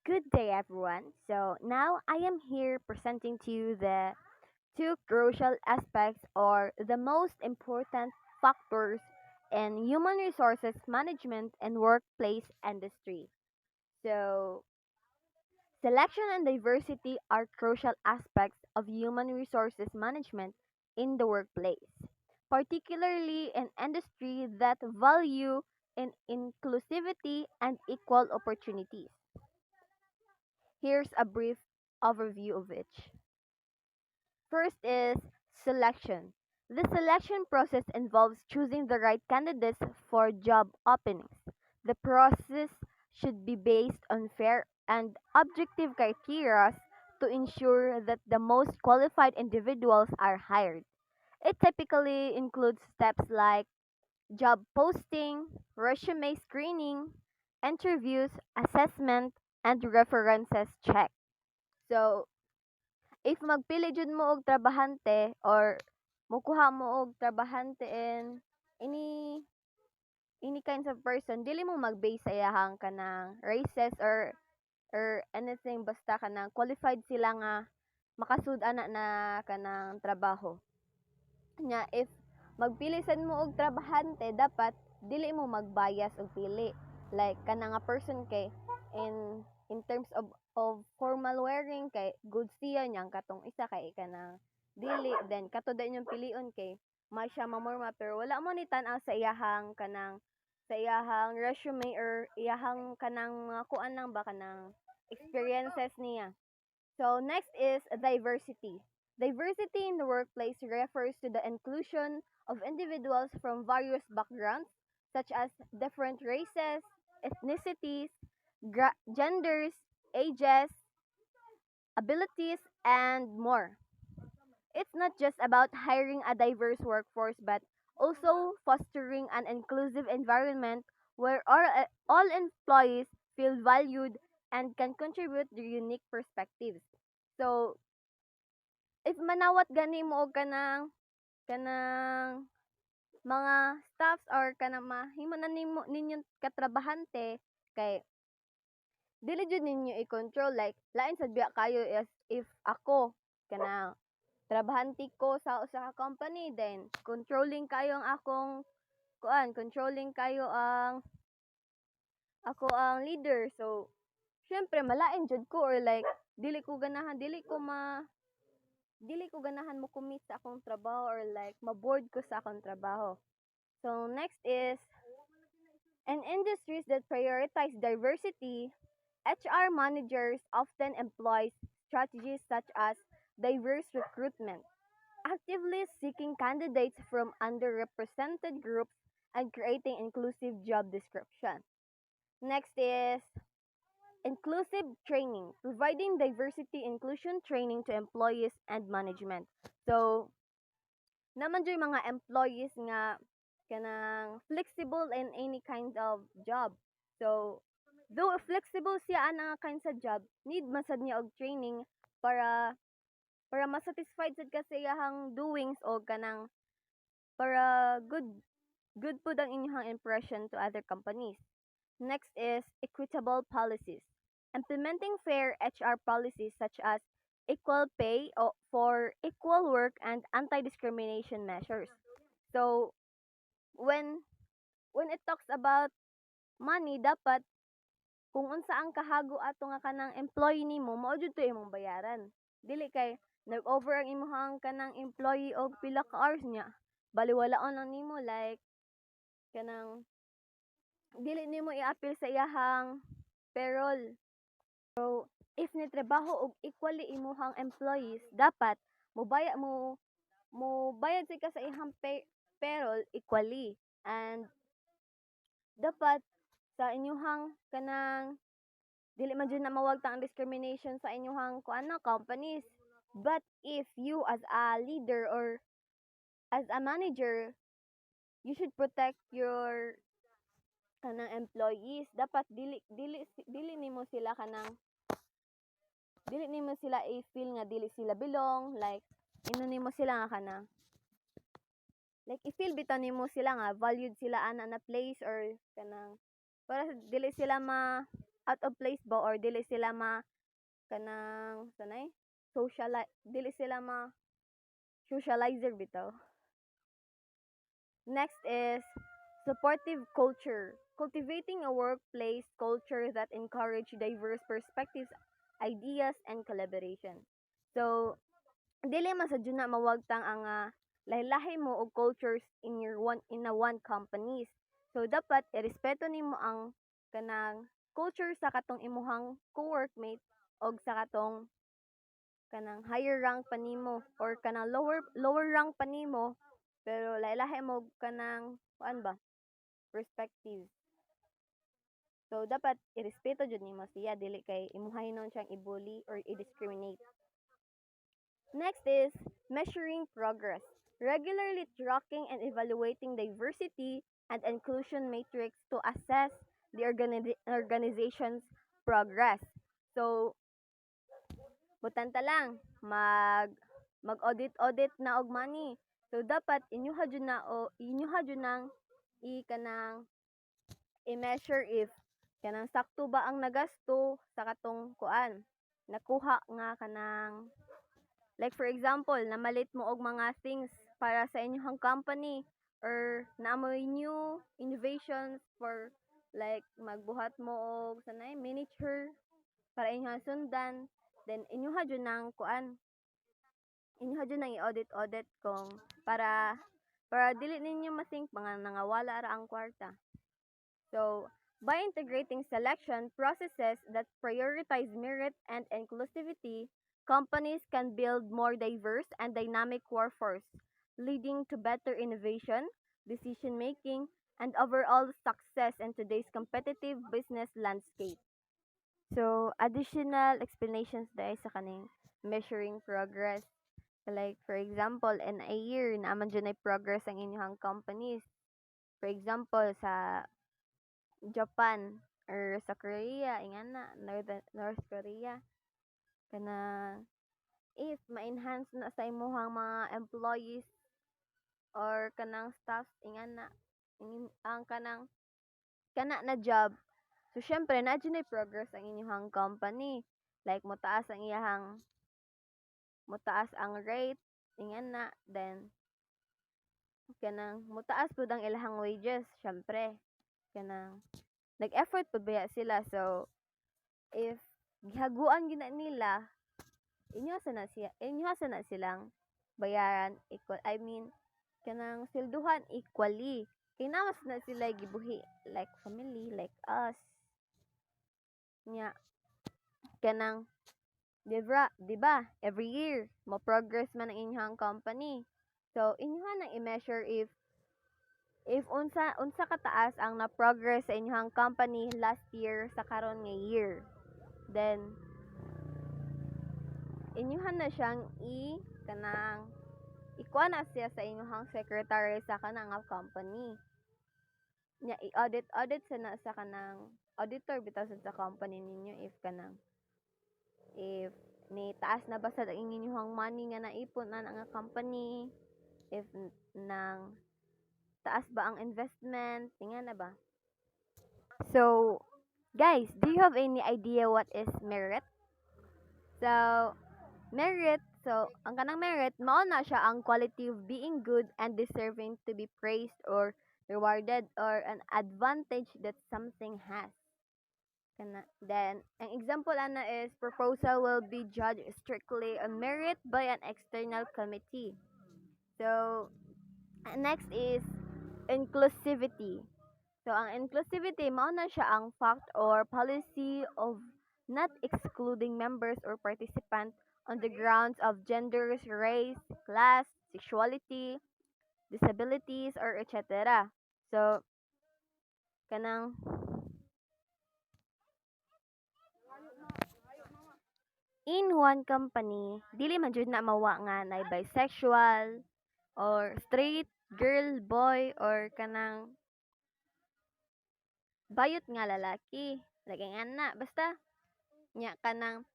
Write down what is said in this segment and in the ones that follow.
Good day, everyone. So now I am here presenting to you the two crucial aspects or the most important factors in human resources management and workplace industry. So selection and diversity are crucial aspects of human resources management in the workplace, particularly in industry that value in inclusivity and equal opportunities. Here's a brief overview of each. First is selection. The selection process involves choosing the right candidates for job openings. The process should be based on fair and objective criteria to ensure that the most qualified individuals are hired. It typically includes steps like job posting, resume screening, interviews, assessment, and references check. So, if magpili jud mo og trabahante or mokuha mo og trabahante in any kinds of person, dili mo mag-base sa iyahang kanang races or anything, basta kanang qualified sila nga makasud ana na kanang trabaho. Nya if magpili sad mo og trabahante, dapat dili mo magbias og pili. Like kana nga person kay in terms of formal wearing kay good siya niyang katong isa kay kanang dili, then kato din yung pilion kay may siya mamorma pero wala mo ni tan-aw sa iyahang kanang resume or iyahang kanang mga kuan lang ba kanang experiences niya. So next is diversity. Diversity in the workplace refers to the inclusion of individuals from various backgrounds, such as different races, ethnicities, genders, ages, abilities, and more. It's not just about hiring a diverse workforce, but also fostering an inclusive environment where all employees feel valued and can contribute their unique perspectives. So, if manawat gani mo og kanang mga staffs or kanang mahimo na ninyong katrabahante kay dili jud ninyo i-control, like lain sad biya kayo as if ako kanang trabahante ko sa usa ka company, then controlling kayo ang akong controlling kayo ang ako ang leader. So syempre malain jud ko, or like dili ko ganahan mo commit sa akong trabaho, or like ma-bored ko sa akong trabaho. So next is, in industries that prioritize diversity, HR managers often employ strategies such as diverse recruitment, actively seeking candidates from underrepresented groups and creating inclusive job description. Next is inclusive training, providing diversity inclusion training to employees and management. So, naman dyan mga employees nga kanang flexible in any kind of job. So, though flexible siya ana kinds of job, need masad niya og training para masatisfied sad ka sa iyahang doings o kanang para good pud ang inyong impression to other companies. Next is equitable policies. Implementing fair HR policies such as equal pay for equal work and anti-discrimination measures. So, when it talks about money, dapat kung unsa ang kahago ato nga kanang employee nimo, mao jud to imong bayaran. Dili kay nag-over ang imong kanang employee og pila ka hours niya. Baliwalaon ang nimo, like kanang dili nimo i-appeal sa iyahang payroll. So, if nitrabaho og equally imuhang employees, dapat mo bayad ka sa ihang payroll equally, and dapat sa inyuhang kanang dili man jud na mawagtang ang discrimination sa inyuhang companies. But if you as a leader or as a manager, you should protect your kanang employees. Dapat dili nimo sila i-feel nga dili sila belong, like ino nimo sila nga kanang like i-feel bitaw nimo sila nga valued sila ana na place, or kanang para dili sila out of place ba or dili sila kanang sanay dili sila socializer bitaw. Next is supportive culture. Cultivating a workplace culture that encourage diverse perspectives, ideas, and collaboration. So, dili man sa na mawagtang ang lahi-lahi mo og cultures in a one companies. So dapat irespeto nimo ang kanang culture sa katong imuhang co-workmate og sa katong kanang higher rank pa nimo or kanang lower rank pa nimo pero lahi-lahi mo kanang kuan ba perspective. So dapat irespeto jud nimo siya dili kay imuhaynon siyang i-bully or i-discriminate. Next is measuring progress. Regularly tracking and evaluating diversity and inclusion metrics to assess the organization's progress. So, butanta lang, mag-audit na og money. So, dapat inyuha jud na o inyuha jud nang kanang i-measure if kanang sakto ba ang nagasto sa katong kuan nakuha nga kanang like for example, namalit mo og mga things para sa inyong company or naamoy new innovations for like magbuhat mo og sanay miniature para inyong sundan then inyuha jud nang kuan inyuha jud nang i-audit kung para dili ninyo masing mga nangawala ra ang kwarta. So, by integrating selection processes that prioritize merit and inclusivity, companies can build more diverse and dynamic workforce, leading to better innovation, decision making, and overall success in today's competitive business landscape. So, additional explanations dahil sa kaning measuring progress. Like, for example, in a year, naaman dyan ay progress ang inyong companies. For example, sa Japan or sa Korea, ingana, North Korea. Kana, if ma-enhance na sa imuhang mga employees or kanang staff, ingana, ang kanang, kana na job. So, syempre, na dyan ay progress ang inyong company. Like, mutaas ang rate, ingana, then, kanang, mutaas po ang ilahang wages, syempre. Kanang, nag-effort pa ba sila? So, if gihaguan gina nila, inyo na silang bayaran equal. I mean, kanang silduhan equally. Kay namas na sila gibuhi like family, like us. Nya, kanang, di ba? Every year, mo progress man ang inyong company. So, inyo na i-measure if unsa kataas ang na-progress sa inyong company last year sa karon nga year. Then inyuhan na siyang kanang ikuha na siya sa inyong secretary sa kanang company. Nya i-audit sa kanang auditor bitaw sa company ninyo if ni taas na ba sa inyong money nga naipon na nga company, if nang taas ba ang investment, tingnan na ba? So, guys, do you have any idea what is merit? So, ang kanang merit, mao na siya ang quality of being good and deserving to be praised or rewarded or an advantage that something has. Then, ang example ana is proposal will be judged strictly on merit by an external committee. So, next is inclusivity. So, ang inclusivity, mao na siya ang fact or policy of not excluding members or participants on the grounds of genders, race, class, sexuality, disabilities, or etc. So, kanang in one company, dili man jud na mawa nga na bisexual or straight, girl, boy, or kanang bayot nga lalaki. Laging ana, basta nya kanang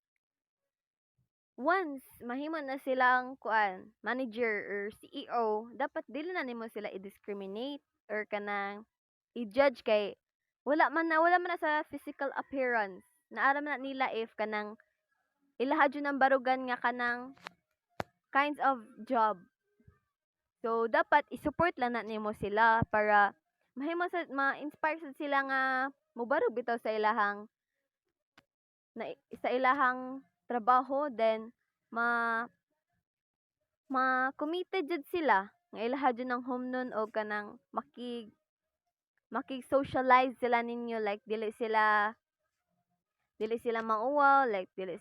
once mahimo na silang kuan manager or CEO, dapat dili na nimo sila i-discriminate or kanang i-judge kay wala man na sa physical appearance. Naara man na nila if kanang ilaha jud ng barugan nga kanang kinds of job. So dapat i-support lang na nimo sila para mahimo sad ma-inspire sad sila nga mobarog bitaw sa ilahang sa ilahang trabaho, then ma committed jud sila nga ilaha jud ng humnon o kanang makig-socialize sila ninyo, like dili sila mauwaw, like dili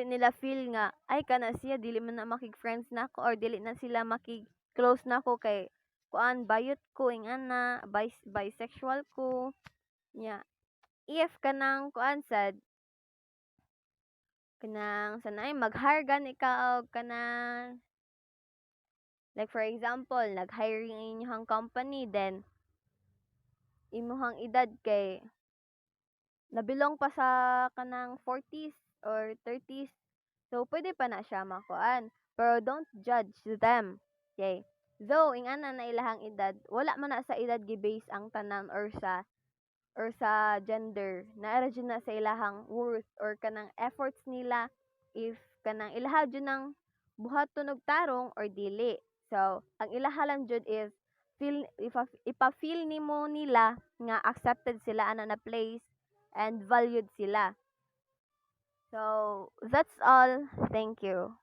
nila feel nga ay kana siya dili man na makig-friends nako or dili na sila makig-close nako kay kuan bayot ko ingana bisexual ko nya. If kanang kuan sad kanang sanay mag-hire gani ka og kanang like for example nag-hire ang inyong company, then imuhang edad kay nabilong pa sa kanang 40s or 30s. So, pwede pa na siya makuan. Pero don't judge them. Okay? Though, ingana na ilahang edad, wala man na sa edad gi-base ang tanan or sa gender. Naara dyan na sa ilahang worth or kanang efforts nila if kanang ilaha dyan ng buhat tunog tarong or dili. So, ang ilaha lang dyan is ipa-feel nimo nila nga accepted sila ana na place and valued sila. So, that's all. Thank you.